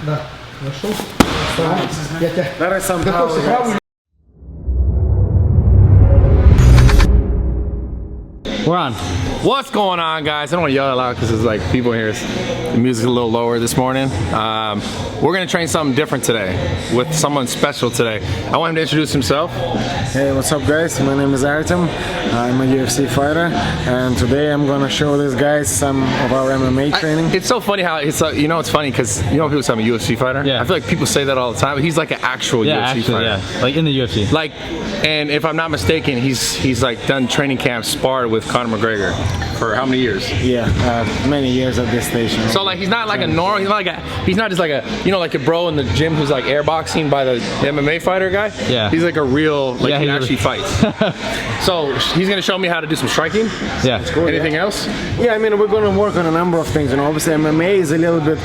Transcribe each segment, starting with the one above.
Да. Нашел? Я тебя... That is somehow... We're on. What's going on, guys? I don't want to yell out loud because it's like people here. The music's a little lower this morning. We're gonna train something different today with someone special today. I want him to introduce himself. Hey, what's up, guys? My name is Artem. I'm a UFC fighter, and today I'm gonna show these guys some of our MMA training. It's so funny how it's you know, it's funny because you know people say I'm a UFC fighter. Yeah. I feel like people say that all the time. But he's like an actual UFC fighter. Yeah, like in the UFC. Like, and if I'm not mistaken, he's like done training camp, sparred with Conor McGregor for how many years? Yeah, many years at this station. So like he's not like a normal, he's not just like a, you know, like a bro in the gym who's like airboxing by the MMA fighter guy. Yeah. He's like a real, like yeah, he actually fights. So he's gonna show me how to do some striking. Yeah. Cool, Anything else? Yeah, I mean, we're gonna work on a number of things, and obviously MMA is a little bit,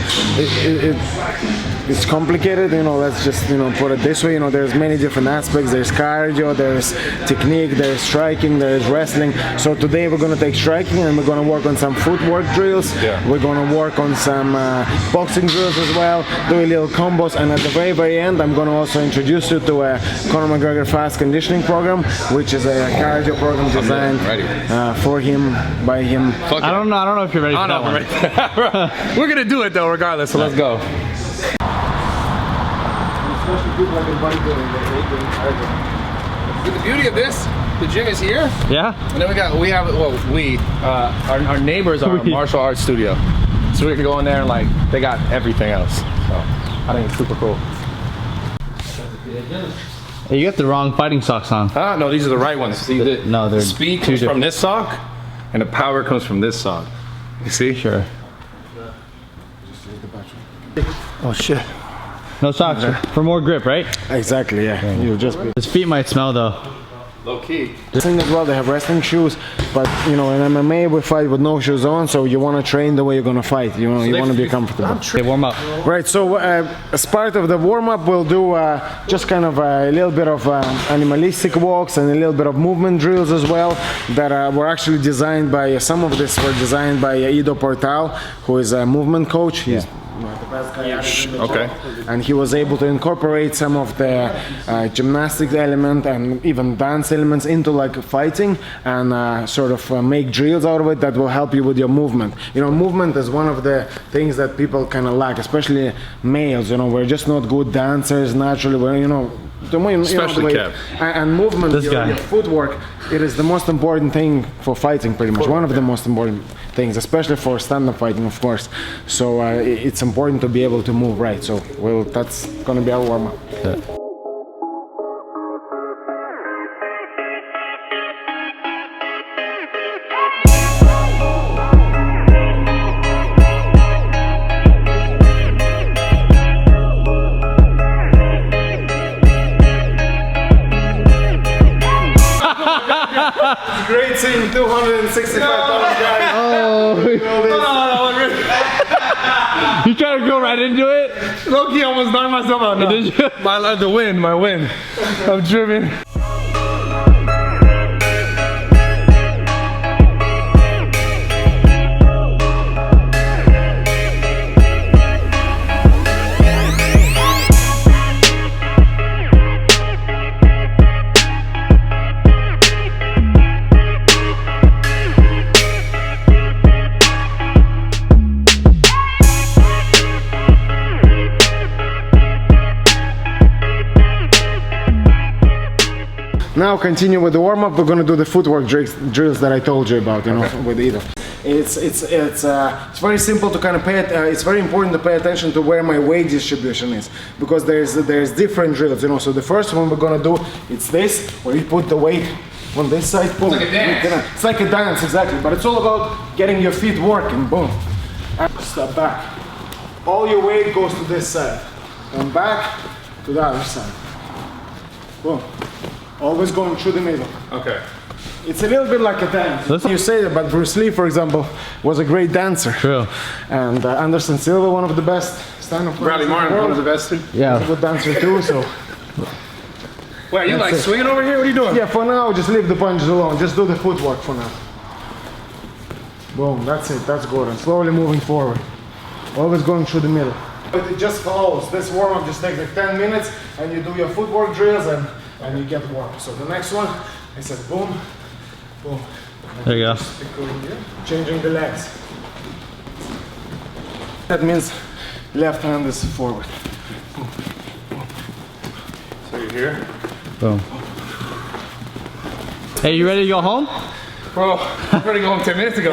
it's complicated, you know, let's just, you know, put it this way, you know, there's many different aspects. There's cardio, there's technique, there's striking, there's wrestling. So today we're gonna take striking and we're gonna work on some footwork drills. Yeah. We're gonna work on some boxing drills as well, do a little combos, and at the very end I'm gonna also introduce you to a Conor McGregor fast conditioning program, which is a cardio program designed for him, by him. I don't know if you're ready for that one. We're gonna do it though regardless, so let's go. Especially people like in bodybuilding, The beauty of this, the gym is here. Yeah. And then our neighbors are a martial arts studio. So we can go in there and like, they got everything else. So I think it's super cool. Hey, you got the wrong fighting socks on. Ah, no, these are the right ones. See, No, they're the speed comes from this sock and the power comes from this sock. You see? Sure. Oh shit. No socks for more grip, right? Exactly, yeah. You'll just be. His feet might smell though. Low key. Wrestling as well, they have wrestling shoes, but you know, in MMA we fight with no shoes on, so you want to train the way you're gonna fight. You know, you want to be comfortable. Okay, warm up. Right. So as part of the warm up, we'll do just kind of a little bit of animalistic walks and a little bit of movement drills as well. That were actually designed by some of this were designed by Ido Portal, who is a movement coach. He's the best guy. Okay. And he was able to incorporate some of the gymnastics element and even dance elements into like fighting, and sort of make drills out of it that will help you with your movement. You know, movement is one of the things that people kind of lack, especially males. You know, we're just not good dancers naturally. We're, you know, especially Kev. And movement, your footwork, it is the most important thing for fighting, pretty much. One of the most important things, especially for stand-up fighting, of course. So it's important to be able to move right. So that's gonna be our warm-up. Yeah. It's great seeing 265 guys. Oh. You trying to go right into it? Low-key almost knocked myself out. No. Did you? My win. I'm driven. Now continue with the warm-up. We're gonna do the footwork drills that I told you about, you know, with Ido. It's very simple to kind of it's very important to pay attention to where my weight distribution is, because there's different drills, you know. So the first one we're gonna do, it's this, where you put the weight on this side, boom. It's like a dance. It's like a dance, exactly. But it's all about getting your feet working, boom. And step back. All your weight goes to this side, and back to the other side. Boom. Always going through the middle. Okay. It's a little bit like a dance. You say that, but Bruce Lee, for example, was a great dancer. True. And Anderson Silva, one of the best stand-up players. Bradley Martin, one of the best. Yeah. He's a good dancer too, so. Wait, are you like swinging over here? What are you doing? Yeah, for now, just leave the punches alone. Just do the footwork for now. Boom, that's it. That's good. And slowly moving forward. Always going through the middle. But it just follows. This warm-up just takes like 10 minutes and you do your footwork drills and you get warm. So the next one, I said boom, boom. There you go. Changing the legs. That means left hand is forward. Boom, boom. So you're here. Boom. Hey, you ready to go home? Bro, I'm ready to go home 10 minutes ago.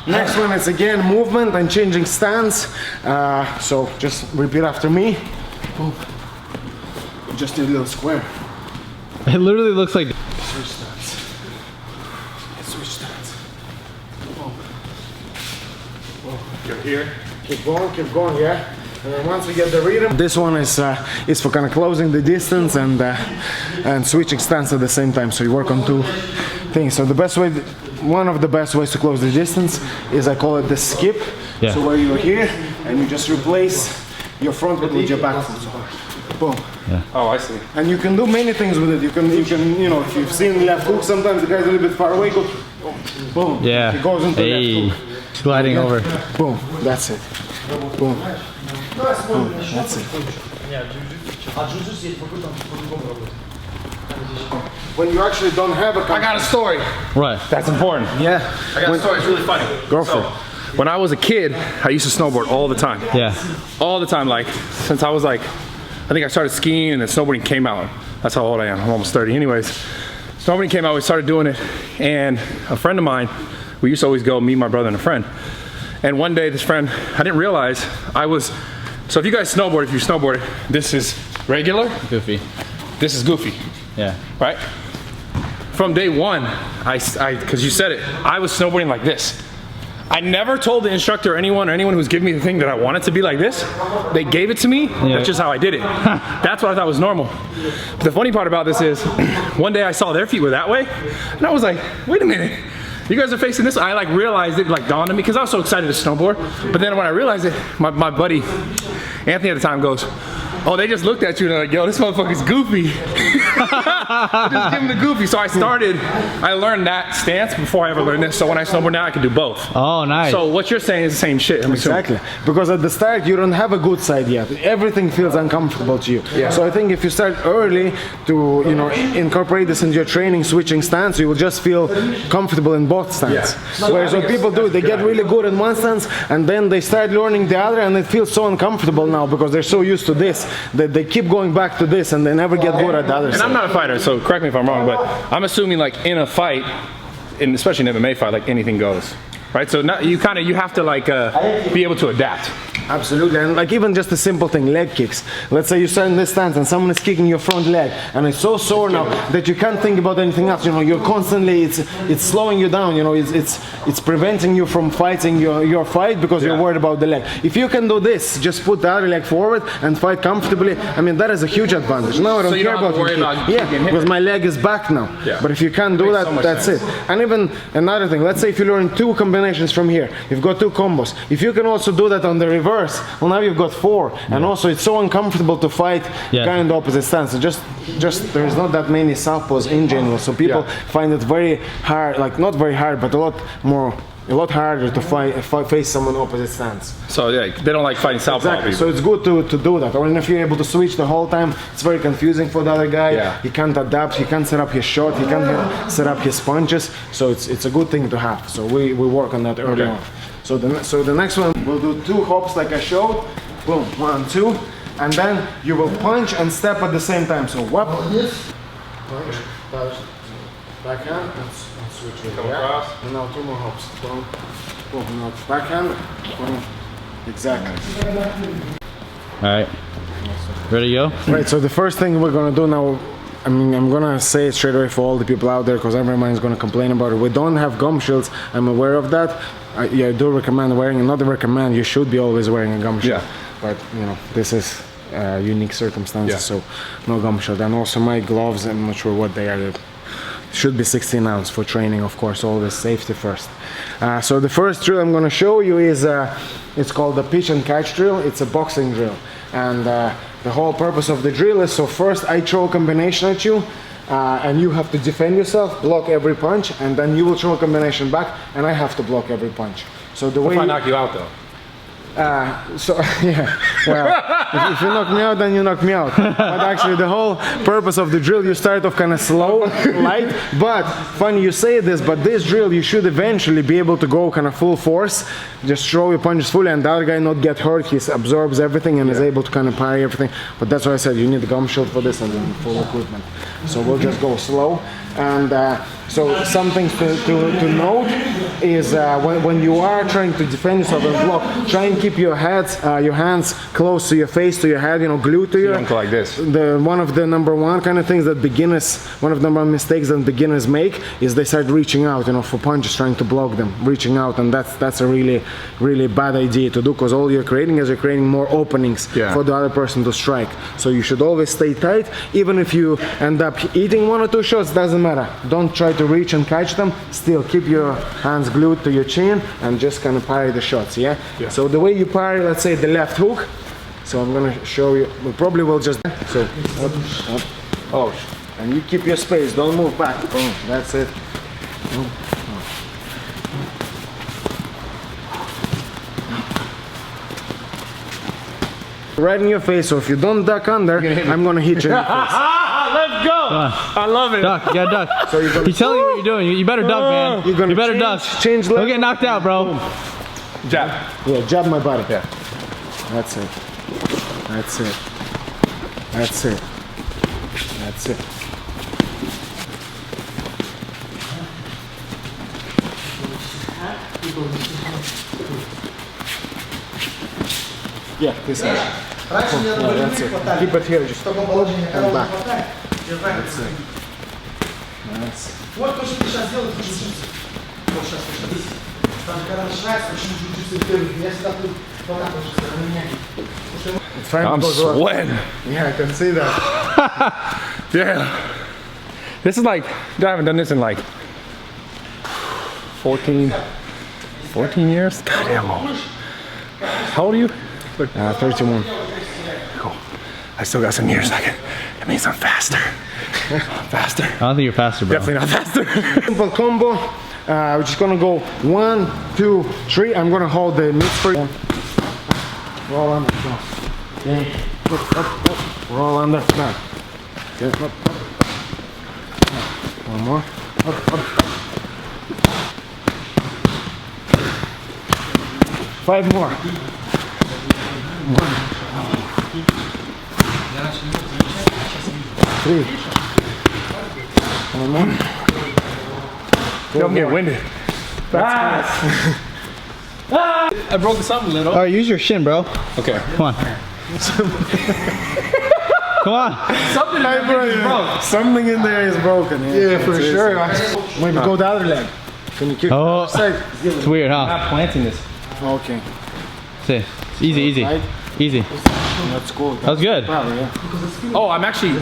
Next one is again movement and changing stance. So just repeat after me. Boom. Just a little square. It literally looks like. Switch stance. Switch stance. Boom. Boom. You're here. Keep going, yeah. And then once we get the rhythm, this one is for kind of closing the distance and switching stance at the same time. So you work on two things. So the best way, one of the best ways to close the distance is I call it the skip. Yeah. So where you're here and you just replace your front foot with your back foot. So, boom. Yeah. Oh, I see. And you can do many things with it. You can, you know, if you've seen left hook, sometimes the guy's a little bit far away. Go, boom. Yeah. He goes into Hey. left hook. Sliding over. Boom. That's it. Boom. Boom. That's it. When you actually don't have a I got a story. What? That's important. yeah. I got a story. It's really funny. Go for So, it. when I was a kid, I used to snowboard all the time. Yeah. All the time, like since I was like, I think I started skiing and then snowboarding came out. That's how old I am. I'm almost 30. Anyways, snowboarding came out. We started doing it, and a friend of mine, we used to always go, me, my brother, and a friend. And one day, this friend, I didn't realize I was. So if you guys snowboard, if you snowboard, this is regular. Goofy. This is goofy, Yeah. right? From day one, because you said it, I was snowboarding like this. I never told the instructor or anyone who was giving me the thing that I wanted to be like this. They gave it to me. Yeah. That's just how I did it. That's what I thought was normal. But the funny part about this is, one day I saw their feet were that way, and I was like, wait a minute. You guys are facing this. I like realized it, like dawned on me, because I was so excited to snowboard. But then when I realized it, my buddy Anthony at the time goes, oh, they just looked at you and they're like, yo, this motherfucker's goofy. Just give him the goofy. So I learned that stance before I ever learned this. So when I snowboard now, I can do both. Oh, nice. So what you're saying is the same shit. I'm assuming. Exactly. Because at the start, you don't have a good side yet. Everything feels uncomfortable to you. Yeah. So I think if you start early to, you know, incorporate this into your training, switching stance, you will just feel comfortable in both stances. Yeah. Whereas what people do, they get really good in one stance and then they start learning the other and it feels so uncomfortable now because they're so used to this that they keep going back to this and they never get good at the other And side. I'm not a fighter, so correct me if I'm wrong, but I'm assuming like in a fight, and especially in an MMA fight, like anything goes, right? So now you have to like be able to adapt. Absolutely, and like even just a simple thing, leg kicks. Let's say you start in this stance and someone is kicking your front leg and it's so sore now that you can't think about anything else. You know, you're constantly, it's slowing you down, you know, it's preventing you from fighting your fight because you're worried about the leg. If you can do this, just put the other leg forward and fight comfortably, I mean, that is a huge advantage. Now I don't So you care don't have about to worry about getting hit. because my leg is back now. Yeah. But if you can't do Makes that, so much that's sense. it. And even another thing, let's say if you learn 2 combinations from here, you've got 2 combos. If you can also do that on the reverse, well now you've got 4. And also it's so uncomfortable to fight kind of the opposite stance. So just there's not that many southpaws in general. So people find it very hard, like not very hard, but a lot harder to face someone opposite stance. So yeah, they don't like fighting southpaw Exactly. people. So it's good to do that. Or if you're able to switch the whole time, it's very confusing for the other guy. Yeah. He can't adapt. He can't set up his shot. He can't set up his punches. So it's a good thing to have. So we work on that early on. So the next one, we'll do 2 hops like I showed. Boom, 1, 2, and then you will punch and step at the same time. So whoop, punch, touch, backhand, and switch it. across. And now 2 more hops. Boom, boom, now backhand, boom. Exactly. All right. Ready to go? Right, so the first thing we're gonna do now, I mean, I'm gonna say it straight away for all the people out there because everyone is gonna complain about it. We don't have gum shields, I'm aware of that. I do recommend wearing, not recommend, you should be always wearing a gum shield. Yeah. But, you know, this is unique circumstances, Yeah. so no gum shield. And also my gloves, I'm not sure what they are. They should be 16 ounce for training, of course, always safety first. So the first drill I'm gonna show you is, it's called the pitch and catch drill. It's a boxing drill. And the whole purpose of the drill is, so first I throw a combination at you, and you have to defend yourself, block every punch, and then you will throw a combination back, and I have to block every punch. So the way If I knock you out though. So yeah, well, if you knock me out, then you knock me out. But actually, the whole purpose of the drill, you start off kind of slow, light. But funny you say this, but this drill you should eventually be able to go kind of full force, just throw your punches fully, and the other guy not get hurt. He absorbs everything and is able to kind of parry everything. But that's why I said you need the gum shield for this and then full equipment. So we'll just go slow. And so something to note is when you are trying to defend yourself and block, try and keep your hands close to your face, to your head, you know, glued to you. Don't go like this. One of the number one kind of things that one of the number one mistakes that beginners make is they start reaching out, you know, for punches, trying to block them, reaching out, and that's a really bad idea to do, because all you're creating is you're creating more openings for the other person to strike. So you should always stay tight, even if you end up eating 1 or 2 shots, doesn't matter. Don't try to reach and catch them. Still keep your hands glued to your chin and just kind of parry the shots. Yeah. So the way you parry, let's say the left hook. So I'm gonna show you. We probably will just so up, up. Oh, and you keep your space. Don't move back. Boom. That's it. Right in your face. So if you don't duck under, I'm gonna hit you in the face. Let's go! I love it. Duck, you gotta duck. So you're He's telling you what you're doing. You better duck, man. gonna You better duck. Change Don't left. get knocked out, bro. Jab. Yeah, jab my body. Yeah. That's it. That's it. That's it. That's it. Yeah, this side. Yeah, that's it. Keep it here, just and back. That's it. Nice. Вот то, что ты сейчас делаешь, это джиу-джитсу. Вот сейчас ты. Там, когда начинается, очень джиу-джитсу первый. Я всегда тут вот так вот сейчас на меня. I'm sweating. Yeah, I can see that. Yeah. This is like, I haven't done this in like 14 years? Goddamn old. How old are you? 31. Cool. I still got some years. That means I'm faster. Faster. I don't think you're faster, bro. Definitely not faster. Simple combo. We're just gonna go 1, 2, 3. I'm gonna hold the mitts for you. Roll under. Okay. Up. Roll under. Now. Okay. Up. One more. Up. 5 more. 1, 3. One more. Don't get winded. I broke something little. All right, use your shin, bro. Okay. Come on. Come on. Something broke. Something in there is broken. Yeah, for sure. Maybe go the other leg. Can you kick Oh, the side? it's weird, huh? I'm planting this. Okay. See, it's easy. Right? Easy. That's cool. That was good. Power, yeah. Oh, I'm actually,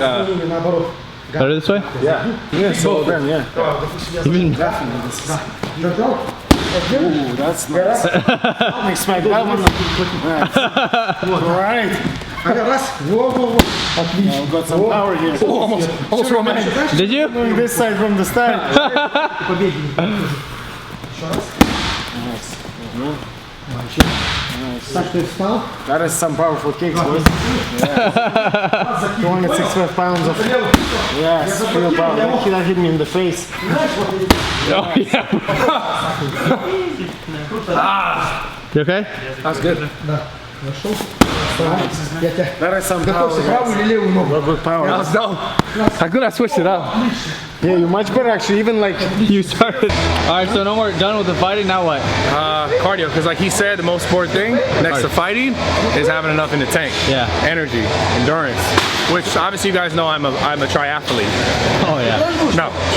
Better this way? Yeah, so then, yeah. Even Ooh, that's nice. Let me smack that one. All right. Во-во-во. Now we've got some power here. oh, almost romantic. Did you? Doing this side from the start. Так ты встал? That is some powerful kicks, boys. Yeah. 265 pounds of yes, real power. That hit me in the face. Oh, yeah. You okay? That's good. Нашел? Я тебя... That is some power. Готовься, правую или левую ногу? Good power. That was dope. How good I switched it up. Yeah, you're much better actually. Even like You started. All right, so no more done with the fighting. Now what? Cardio, because like he said, the most important thing next to fighting is having enough in the tank. Yeah. Energy, endurance, which obviously you guys know I'm a triathlete. Oh yeah.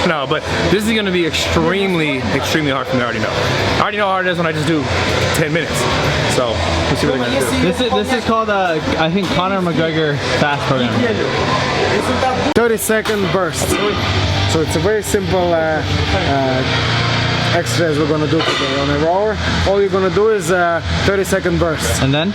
No, but this is gonna be extremely hard for me. I already know how hard it is when I just do 10 minutes. So let's see what they're gonna do. This is called I think Conor McGregor fast program. 30-second burst. So it's a very simple exercise we're gonna do today. On a rower, all you're gonna do is 30-second burst. And then?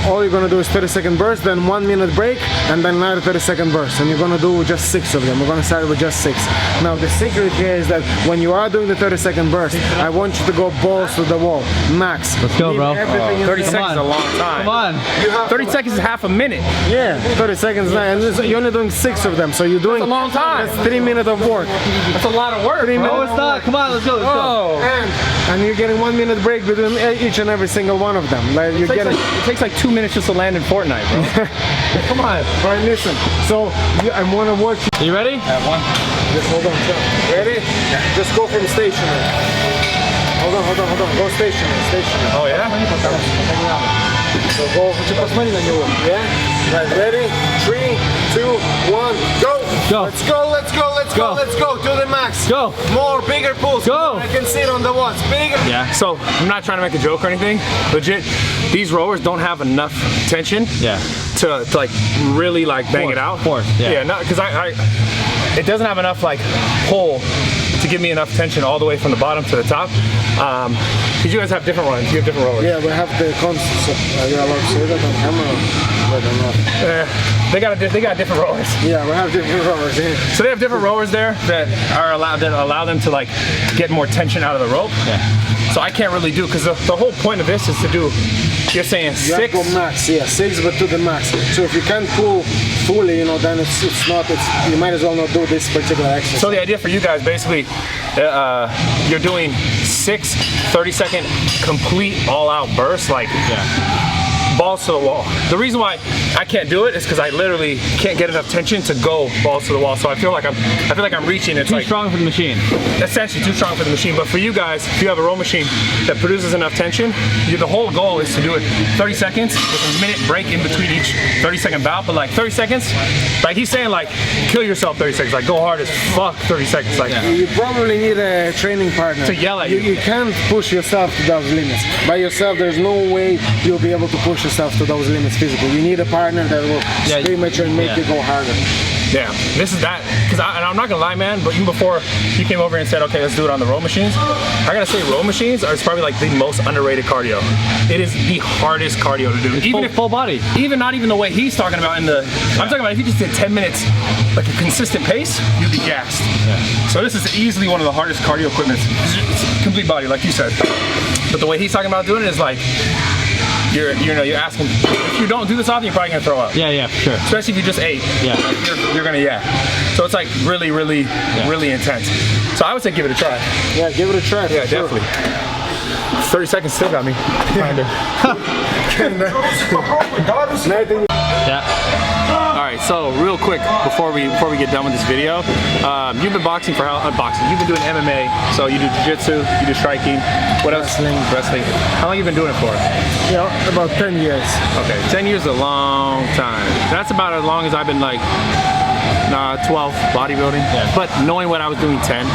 All you're gonna do is 30-second burst, then 1 minute break, and then another 30-second burst. And you're gonna do just 6 of them. We're gonna start with just 6. Now the secret here is that when you are doing the 30-second burst, I want you to go balls to the wall, max. Let's go, bro. 30 seconds is a long time. Come on. 30 seconds is half a minute. Yeah, 30 seconds, and you're only doing 6 of them, so you're doing That's a long time. That's 3 minutes of work. That's a lot of work. 3 minutes. Oh, it's not. Come on, let's go. Let's go. And you're getting 1 minute break between each and every single one of them. Like you're getting. It takes like 2 minutes just to land in Fortnite, bro. Come on. All right, listen. So I want to watch you. You ready? Just hold on. Ready? Just go from stationary. Hold on. Go stationary. Oh yeah? So go. Yeah. Right. Ready? 3, 2, 1, go. Go. Let's go. Do the max. Go. More, bigger pulls. Go. I can sit on the ones. Bigger. Yeah. So I'm not trying to make a joke or anything. Legit, these rowers don't have enough tension. Yeah. To like really like bang it out. Force. Yeah. Yeah. No, because it doesn't have enough like pull to give me enough tension all the way from the bottom to the top. Because you guys have different runs. You have different rowers. Yeah, we have the concept. Are you allowed to say that on camera? I don't know. They got different rowers. Yeah, we have different rowers. Yeah. So they have different rowers there that allow them to like get more tension out of the rope. Yeah. So I can't really do because the whole point of this is to do. You're saying You 6. have to go max, yeah, 6, but to the max. So if you can't pull fully, then you might as well not do this particular exercise. So the idea for you guys, basically, you're doing 6 30-second complete all-out bursts, like balls to the wall. The reason why I can't do it is because I literally can't get enough tension to go balls to the wall. So I feel like I'm reaching. It's Too like strong for the machine. essentially too strong for the machine. But for you guys, if you have a row machine that produces enough tension, the whole goal is to do it 30 seconds with a minute break in between each 30-second bout. But like 30 seconds, like he's saying, like kill yourself 30 seconds, like go hard as fuck 30 seconds, like You probably need a training partner to yell at you. You can't push yourself to those limits. By yourself, there's no way you'll be able to push yourself to those limits physically. You need a partner that will scream at you and make you go harder. Yeah, this is that, because I'm not gonna lie, man, but even before you came over and said, okay, let's do it on the row machines, I gotta say row machines are probably like the most underrated cardio. It is the hardest cardio to do. Even Full body. Not even the way he's talking about I'm talking about if you just did 10 minutes, like a consistent pace, you'd be gassed. Yeah. So this is easily one of the hardest cardio equipments. It's complete body, like you said. But the way he's talking about doing it is like, you're asking, if you don't do this often, you're probably gonna throw up. Yeah, for sure. Especially if you just ate. Yeah. Like you're gonna So it's like really intense. So I would say give it a try. Yeah, give it a try. Yeah, definitely. 30 seconds still got me. Kinda. Yeah. Alright, so real quick before we get done with this video, you've been boxing for you've been doing MMA, so you do jiu-jitsu, you do striking, what else? Wrestling. How long have you been doing it for? Yeah, about 10 years. Okay, 10 years is a long time. That's about as long as I've been like 12 bodybuilding, but knowing what I was doing 10,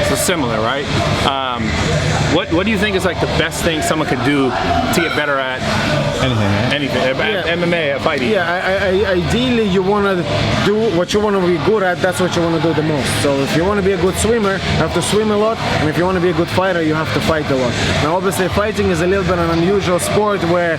so similar, right? What do you think is like the best thing someone could do to get better at anything, at MMA, at fighting? Yeah, ideally you want to do what you want to be good at. That's what you want to do the most. So if you want to be a good swimmer, you have to swim a lot, and if you want to be a good fighter, you have to fight a lot. Now obviously fighting is a little bit an unusual sport where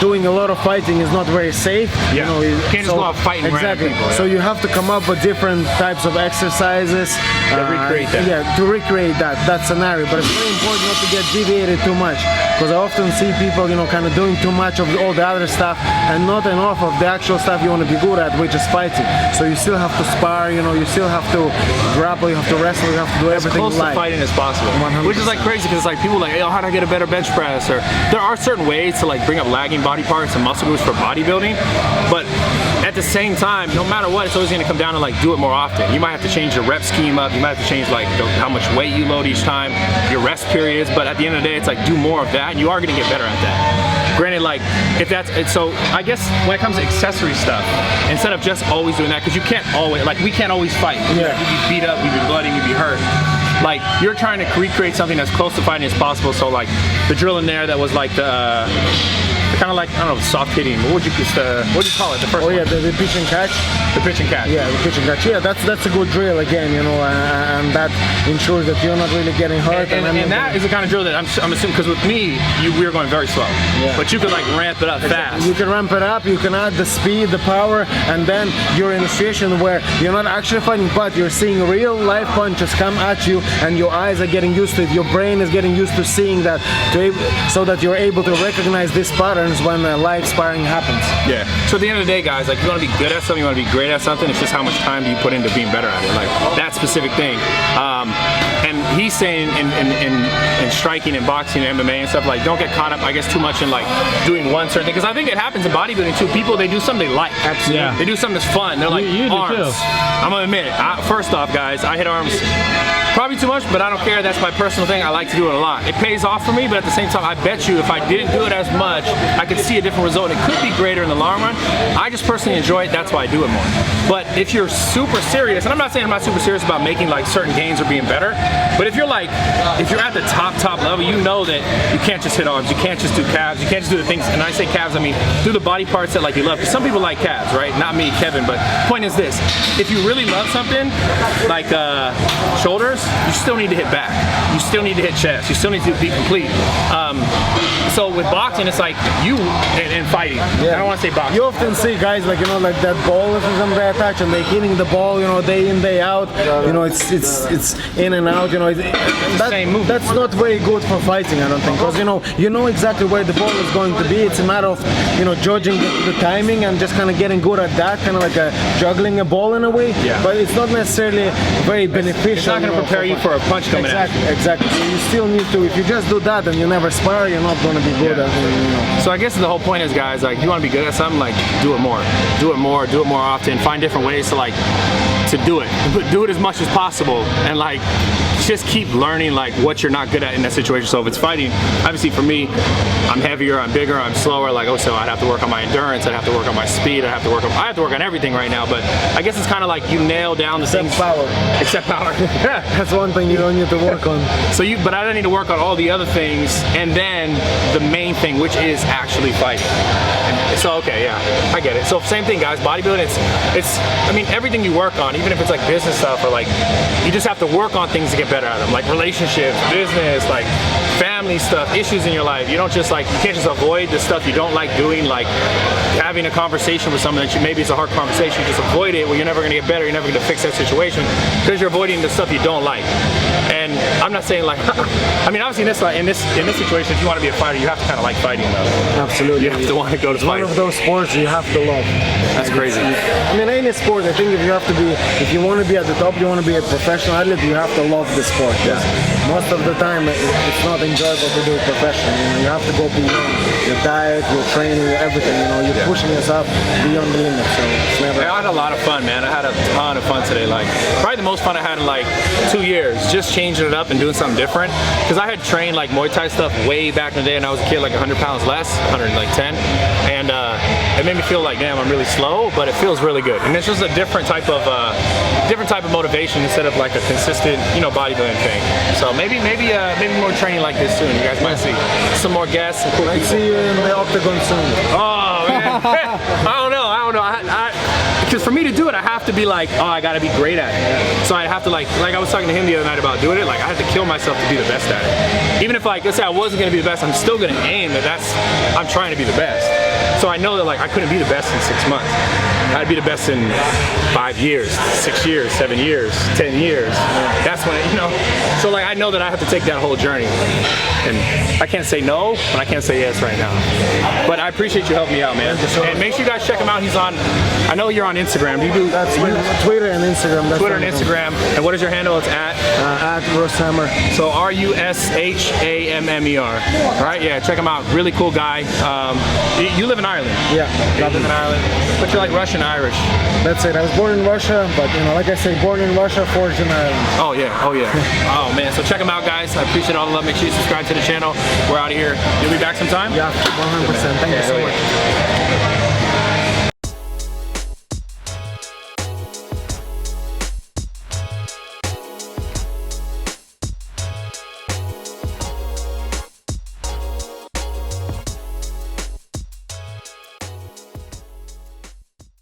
doing a lot of fighting is not very safe. Yeah. You can't just go out fighting exactly. random people. So you have to come up with different types of exercises to recreate that. Yeah, to recreate that scenario. But it's very important not to get deviated too much, because I often see people, kind of doing too much of all the other stuff and not enough of the actual stuff you want to be good at, which is fighting. So you still have to spar, you still have to grapple, you have to wrestle, you have to do everything as close to fighting as possible. 100%. Which is like crazy because like people are like, how do I get a better bench press? Or there are certain ways to like bring up lagging body parts and muscle groups for bodybuilding, but at the same time, no matter what, it's always going to come down to like do it more often. You might have to change your rep scheme up. You might have to change like how much weight you load each time, your rest periods. But at the end of the day, it's like do more of that, and you are going to get better at that. Granted, like if that's so, I guess when it comes to accessory stuff, instead of just always doing that, because you can't always we can't always fight. Yeah. You'd be beat up, you'd be bloody, you'd be hurt. Like you're trying to recreate something as close to fighting as possible. So like the drill in there that was like the kind of like, I don't know, soft hitting. What would you call it? The first Oh one? yeah, the pitch and catch. The pitch and catch. Yeah, the pitch and catch. Yeah, that's a good drill again, you know, and that ensures that you're not really getting hurt. And that is the kind of drill that I'm assuming, because with me, we were going very slow. Yeah. But you could like ramp it up fast. You can ramp it up, you can add the speed, the power, and then you're in a situation where you're not actually fighting, but you're seeing real life punches come at you, and your eyes are getting used to it. Your brain is getting used to seeing that, so that you're able to recognize these patterns when live sparring happens. Yeah. So at the end of the day, guys, like you want to be good at something, you want to be great at something. It's just how much time do you put into being better at it, like that specific thing. And he's saying in striking and boxing and MMA and stuff, like don't get caught up, I guess, too much in like doing one certain thing, because I think it happens in bodybuilding too. People, they do something they like. Absolutely. Yeah. They do something that's fun. They're like you do arms. too. I'm gonna admit it. First off, guys, I hit arms probably too much, but I don't care. That's my personal thing. I like to do it a lot. It pays off for me, but at the same time, I bet you if I didn't do it as much, I could see a different result. It could be greater in the long run. I just personally enjoy it. That's why I do it more. But if you're super serious, and I'm not saying I'm not super serious about making like certain gains or being better, but if you're at the top level, you know that you can't just hit arms, you can't just do calves, you can't just do the things, and I say calves, I mean do the body parts that like you love, because some people like calves, right? Not me, Kevin, but point is this: if you really love something like shoulders, you still need to hit back, you still need to hit chest, you still need to be complete. So with boxing, it's like you and fighting. Yeah. I don't want to say boxing. You often see guys like, you know, like that ball is they attach and they're hitting the ball, you know, day in, day out. You know, it's in and out. You know, that's not very good for fighting, I don't think, because you know exactly where the ball is going to be. It's a matter of judging the timing and just kind of getting good at that, kind of like juggling a ball in a way. Yeah. But it's not necessarily very beneficial. It's not going to prepare you for a punch coming at you. Exactly. So you still need to. If you just do that and you never spar, you're not going to be good at it. So I guess the whole point is, guys, like, if you want to be good at something, like, do it more. Do it more often. Find different ways to do it. But do it as much as possible, and like just keep learning like what you're not good at in that situation. So if it's fighting, obviously for me, I'm heavier, I'm bigger, I'm slower, like, oh, so I'd have to work on my endurance, I'd have to work on my speed, I have to work on everything right now. But I guess it's kind of like you nail down the things. Except power. That's one thing you don't need to work on. But I don't need to work on all the other things, and then the main thing, which is actually fighting. So okay, yeah, I get it. So same thing, guys. Bodybuilding, it's I mean, everything you work on, even if it's like business stuff, or like you just have to work on things to get better at them, like relationships, business, like family stuff, issues in your life. You don't just like, you can't just avoid the stuff you don't like doing, like having a conversation with someone that maybe it's a hard conversation. You just avoid it. Well, you're never going to get better. You're never going to fix that situation because you're avoiding the stuff you don't like. And I'm not saying like, I mean, obviously in this situation, if you want to be a fighter, you have to kind of like fighting though. Absolutely. You have to want to go to fight. One of those sports you have to love. That's crazy. I mean, any sport, I think if you want to be at the top, you want to be a professional athlete, you have to love the sport. Yeah. Most of the time, it's not enjoyable to do it professionally. You have to go beyond your diet, your training, everything. You're pushing yourself beyond the limit. So it's never. I had a lot of fun, man. I had a ton of fun today. Like probably the most fun I had in like 2 years, just changing it up and doing something different. Because I had trained like Muay Thai stuff way back in the day, and I was a kid, like 100 pounds less, 110, and it made me feel like, damn, I'm really slow, but it feels really good. And it's just a different type of motivation instead of like a consistent, bodybuilding thing. So maybe more training like this soon. You guys might see some more guests. Some cool people. See you in the octagon soon. Oh man, I don't know. Because for me to do it, I have to be like, oh, I gotta be great at it. So I have to like I was talking to him the other night about doing it. Like I have to kill myself to be the best at it. Even if like, let's say I wasn't gonna be the best, I'm still gonna aim I'm trying to be the best. So I know that like I couldn't be the best in 6 months. I'd be the best in 5 years, 6 years, 7 years, 10 years. That's when So like I know that I have to take that whole journey. And I can't say no, but I can't say yes right now. But I appreciate you helping me out, man. And make sure you guys check him out. He's on, I know you're on Instagram. Do you do? That's Twitter and Instagram. Twitter and Instagram. And what is your handle? It's at Rushammer. So RUSHAMMER. All right, yeah, check him out. Really cool guy. You live in Ireland. Yeah, you live in Ireland. But you're like Russian Irish. That's it. I was born in Russia, but like I say, born in Russia, forged in Ireland. Oh yeah, oh yeah. Oh man, so check him out, guys. I appreciate all the love. Make sure you subscribe to the channel. We're out of here. You'll be back sometime? Yeah, 100%. Thank you so much.